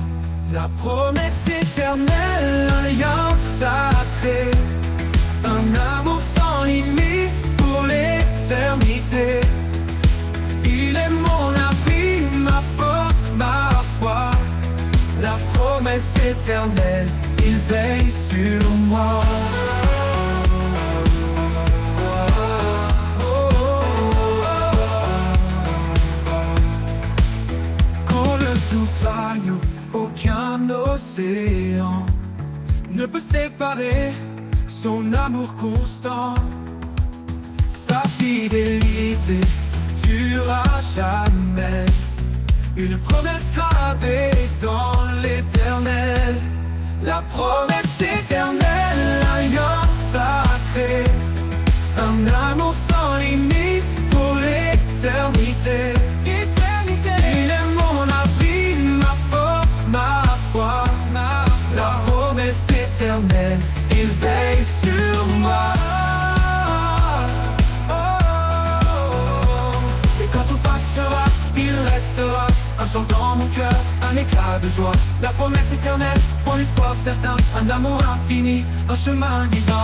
La promesse éternelle, alliance sacrée. Un amour sans limite pour l'éternité. Il est mon abri, ma force, ma foi. La promesse éternelle, il veille sur moi. Quand le doute règne, aucun océan ne peut séparer son amour constant. Sa fidélité durera jamais. Une promesse gravée dans l'éternel. La promesse éternelle, alliance sacrée. Un amour sans limite pour l'éternité. Il est mon abri, ma force, ma foi. La promesse éternelle, il veille sur moi. Et quand tout passera, il restera un chant dans mon cœur, un éclat de joie. La promesse éternelle, mon espoir certain. Un amour infini, un chemin divin.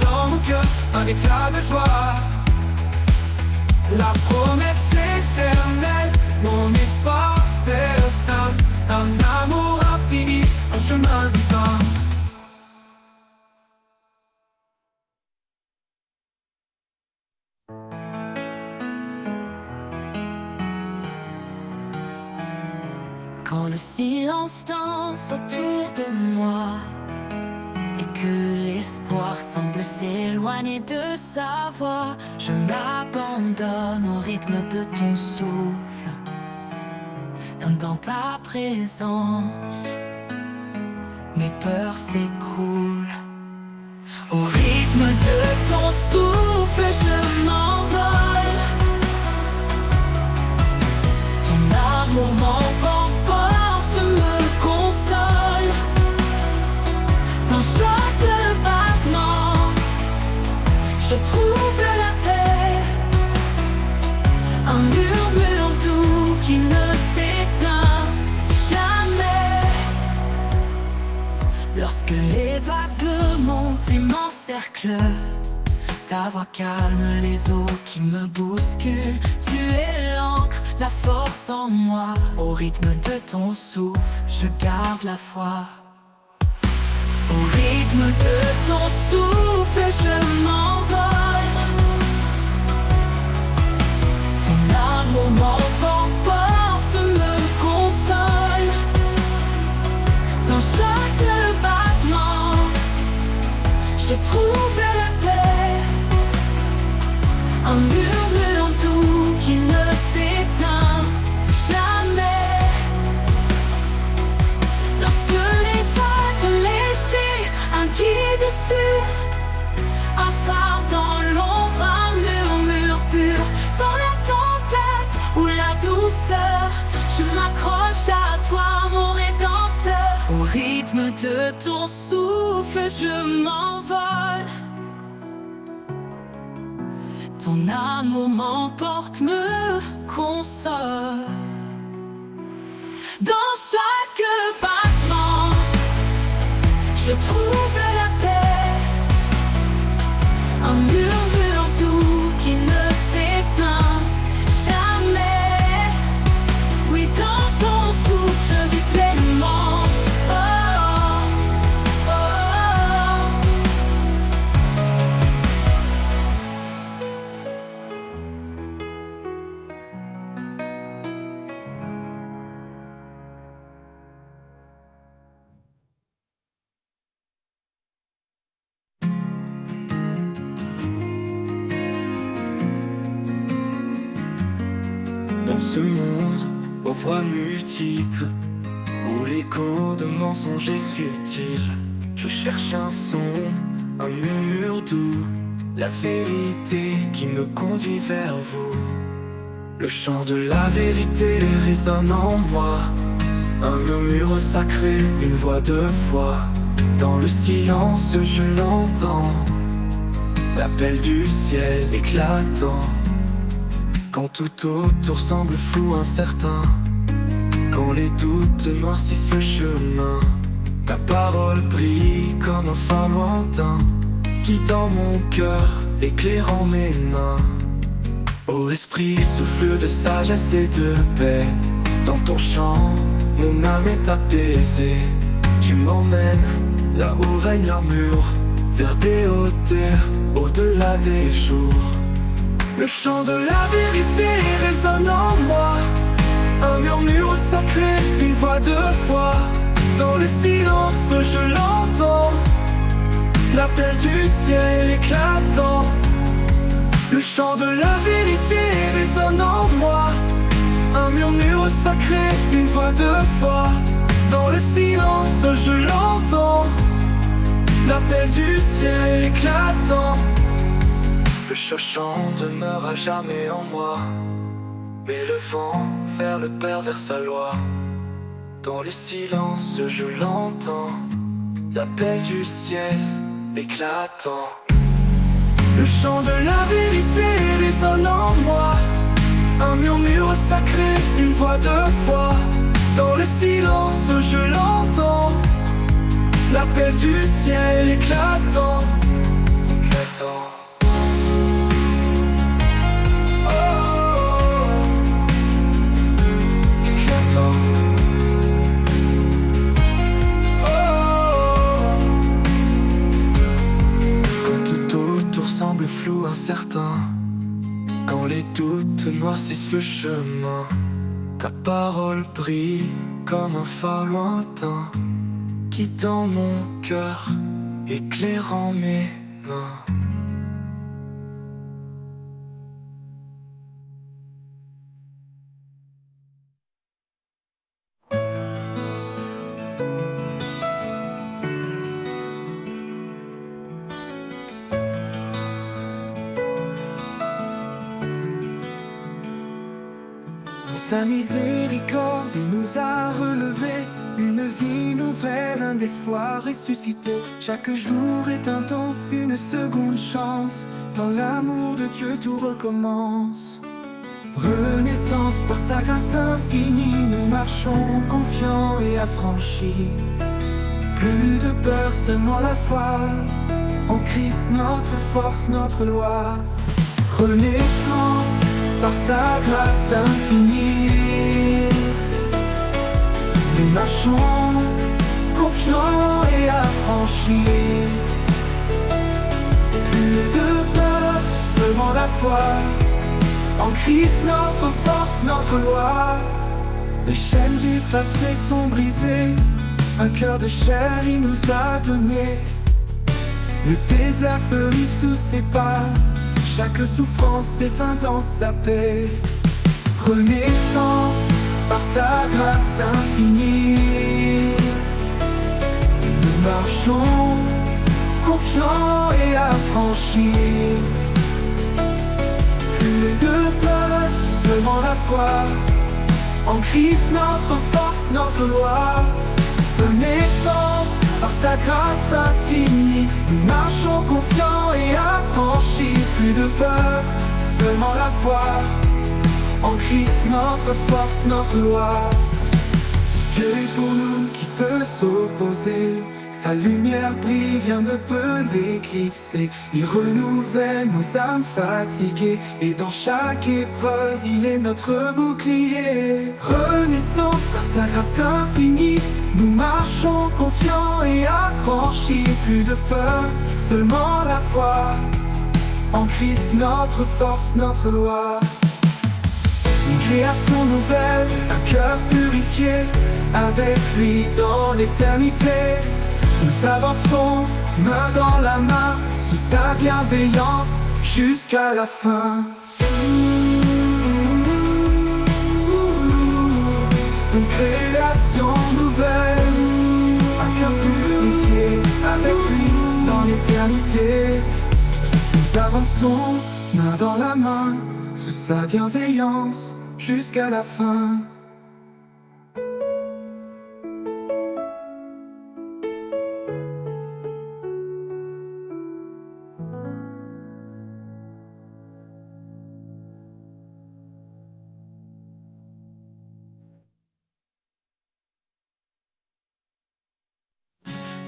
Dans mon cœur, un éclat de joie. La promesse éternelle, mon espoir certain. Un amour infini, un chemin divin. Quand le silence danse autour de moi et que l'espoir semble s'éloigner de sa voix, je m'abandonne au rythme de ton souffle. Dans ta présence, mes peurs s'écroulent. Au rythme de ton souffle, je m'envole. Ton amour m'emporte, me console. Dans chaque battement, je trouve la paix. Un murmure doux qui ne s'éteint jamais. Lorsque les vagues montent et m'encerclent, ta voix calme les eaux qui me bousculent. Tu es l'encre, la force en moi. Au rythme de ton souffle, je garde la foi. Au rythme de ton souffle, je m'envole. Ton amour m'emporte, me console. Dans chaque battement, je trouve la paix. Un murmure doux qui ne s'éteint jamais. Lorsque les vagues léchées, un guide sûr, un phare dans l'ombre, un murmure pur. Dans la tempête ou la douceur, je m'accroche à toi, mon rédempteur. Au rythme de ton souffle, je m'envole. Ton amour m'emporte, me console. Dans chaque battement, je trouve la paix. Un murmure doux qui ne s'éteint jamais. Oui, dans ton souffle, je vis pleinement. Dans ce monde aux voix multiples, où l'écho de mensonges est subtil, je cherche un son, un murmure doux, la vérité qui me conduit vers vous. Le chant de la vérité résonne en moi, un murmure sacré, une voix de foi. Dans le silence je l'entends, l'appel du ciel éclatant. Quand tout autour semble flou, incertain, quand les doutes noircissent le chemin, ta parole brille comme un phare lointain, guidant mon cœur, éclairant mes mains. Ô esprit, souffle de sagesse et de paix, dans ton chant, mon âme est apaisée. Tu m'emmènes là où règne l'amour, vers des hauteurs, au-delà des jours. Le chant de la vérité résonne en moi, un murmure sacré, une voix de foi. Dans le silence je l'entends, l'appel du ciel éclatant. Le chant de la vérité résonne en moi, un murmure sacré, une voix de foi. Dans le silence je l'entends, l'appel du ciel éclatant. Le chant demeure à jamais en moi, mais le vent vers le Père, vers sa loi. Dans les silences je l'entends, l'appel du ciel éclatant. Le chant de la vérité résonne en moi, un murmure sacré, une voix de foi. Dans le silence je l'entends, l'appel du ciel éclatant. Semble flou, incertain, quand les doutes noircissent le chemin, Ta parole brille comme un phare lointain, guidant mon cœur, éclairant mes mains. Sa miséricorde nous a relevés, une vie nouvelle, un espoir ressuscité. Chaque jour est un don, une seconde chance. Dans l'amour de Dieu tout recommence. Renaissance par sa grâce infinie, nous marchons confiants et affranchis. Plus de peur, seulement la foi. En Christ notre force, notre loi. Renaissance par sa grâce infinie, nous marchons confiants et affranchis. Plus de peur, seulement la foi. En Christ notre force, notre loi. Les chaînes du passé sont brisées, un cœur de chair il nous a donné. Le désert fleurit sous ses pas, chaque souffrance éteint dans sa paix. Renaissance par sa grâce infinie, nous marchons confiants et affranchis. Plus de peur, seulement la foi. En Christ notre force, notre loi. Renaissance par sa grâce infinie, nous marchons confiants et affranchis. Plus de peur, seulement la foi. En Christ notre force, notre loi. Dieu est pour nous, qui peut s'opposer? Sa lumière brille, rien ne peut l'éclipser. Il renouvelle nos âmes fatiguées, et dans chaque épreuve, il est notre bouclier. Renaissance par sa grâce infinie, nous marchons confiants et affranchis. Plus de peur, seulement la foi. En Christ notre force, notre loi. Une création nouvelle, un cœur purifié, avec lui dans l'éternité. Nous avancerons main dans la main, sous sa bienveillance jusqu'à la fin. Une création nouvelle, un cœur purifié, avec lui dans l'éternité. Nous avançons main dans la main, sous sa bienveillance jusqu'à la fin.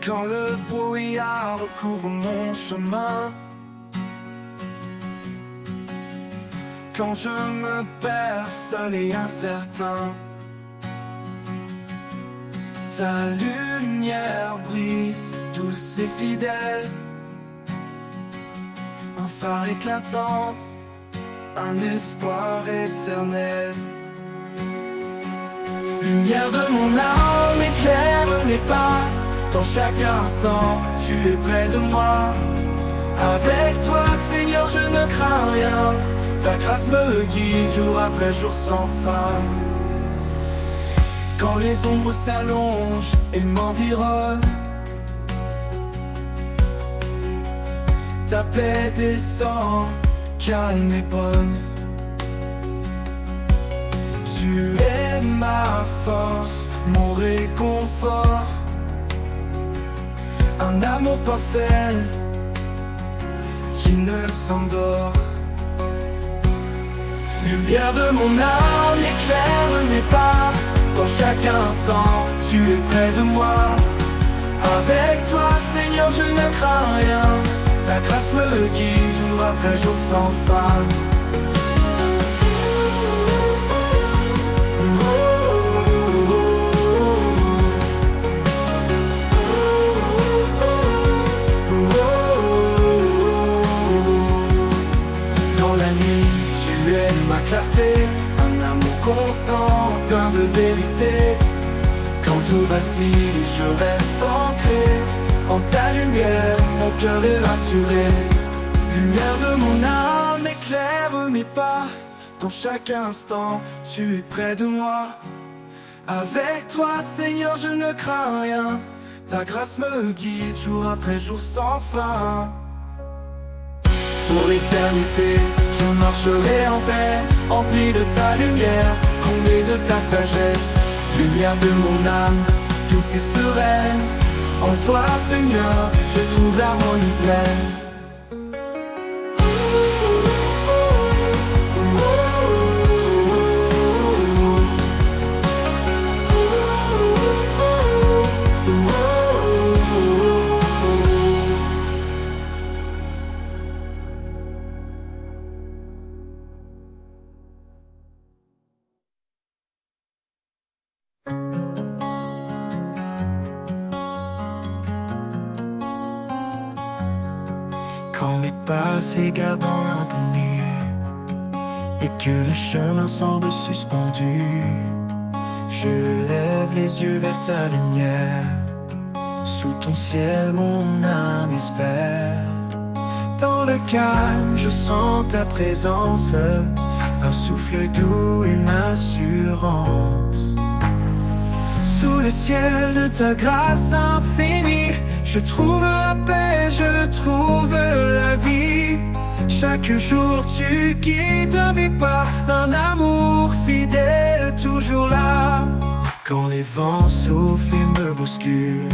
Quand le brouillard recouvre mon chemin, quand je me perds seul et incertain, ta lumière brille, douce et fidèle, un phare éclatant, un espoir éternel. Lumière de mon âme, éclaire mes pas. Dans chaque instant, tu es près de moi. Avec toi, Seigneur, je ne crains rien. Ta grâce me guide jour après jour sans fin. Quand les ombres s'allongent et m'environnent, ta paix descend, calme et bonne. Tu es ma force, mon réconfort. Un amour parfait qui ne s'endort. Lumière de mon âme, éclaire mes pas. Dans chaque instant, tu es près de moi. Avec toi, Seigneur, je ne crains rien. Ta grâce me guide jour après jour sans fin. Dans la nuit, tu es ma clarté, un amour constant. Quand tout vacille, je reste ancré en ta lumière, mon cœur est rassuré. Lumière de mon âme, éclaire mes pas. Dans chaque instant, tu es près de moi. Avec toi, Seigneur, je ne crains rien. Ta grâce me guide jour après jour sans fin. Pour l'éternité, je marcherai en paix, empli de ta lumière, comblé de ta sagesse. Lumière de mon âme, douce et sereine. En toi, Seigneur, je trouve l'harmonie pleine. Quand mes pas s'égarent dans l'inconnu et que le chemin semble suspendu, je lève les yeux vers ta lumière. Sous ton ciel, mon âme espère. Dans le calme, je sens ta présence, un souffle doux, une assurance. Sous le ciel de ta grâce infinie, je trouve la paix, je trouve la vie. Chaque jour tu guides mes pas, un amour fidèle toujours là. Quand les vents soufflent et me bousculent,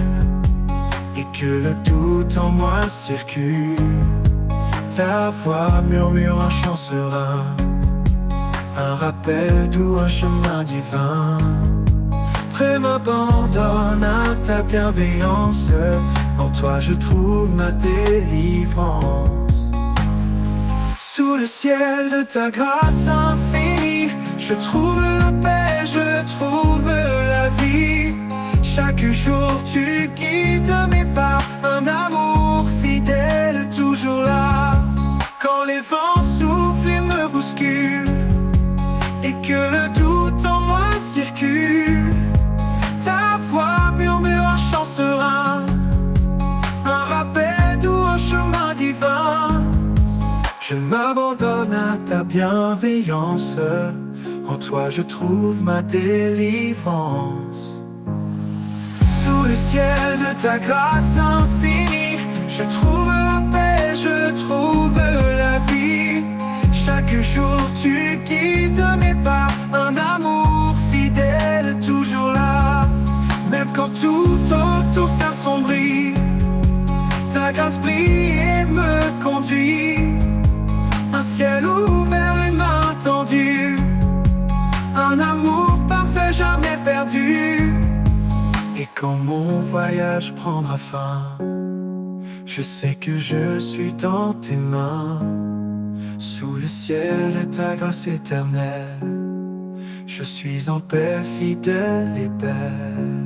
et que le doute en moi circule, ta voix murmure un chant serein, un rappel doux, un chemin divin. Après m'abandonne à ta bienveillance, en toi je trouve ma délivrance. Sous le ciel de ta grâce infinie, je trouve la paix, je trouve la vie. Chaque jour tu guides mes pas, un amour fidèle toujours là. Quand les vents soufflent et me bousculent, et que le doute en moi circule, ta voix murmure un chant serein, un rappel doux, un chemin divin. Je m'abandonne à ta bienveillance, en toi je trouve ma délivrance. Sous le ciel de ta grâce infinie, je trouve la paix, je trouve la vie. Chaque jour tu guides mes pas, un amour fidèle toujours là. Même quand tout autour s'assombrit, ta grâce brille et me conduit. Un ciel ouvert, une main tendue, un amour parfait jamais perdu. Et quand mon voyage prendra fin, je sais que je suis dans tes mains. Sous le ciel de ta grâce éternelle, je suis en paix, fidèle et belle.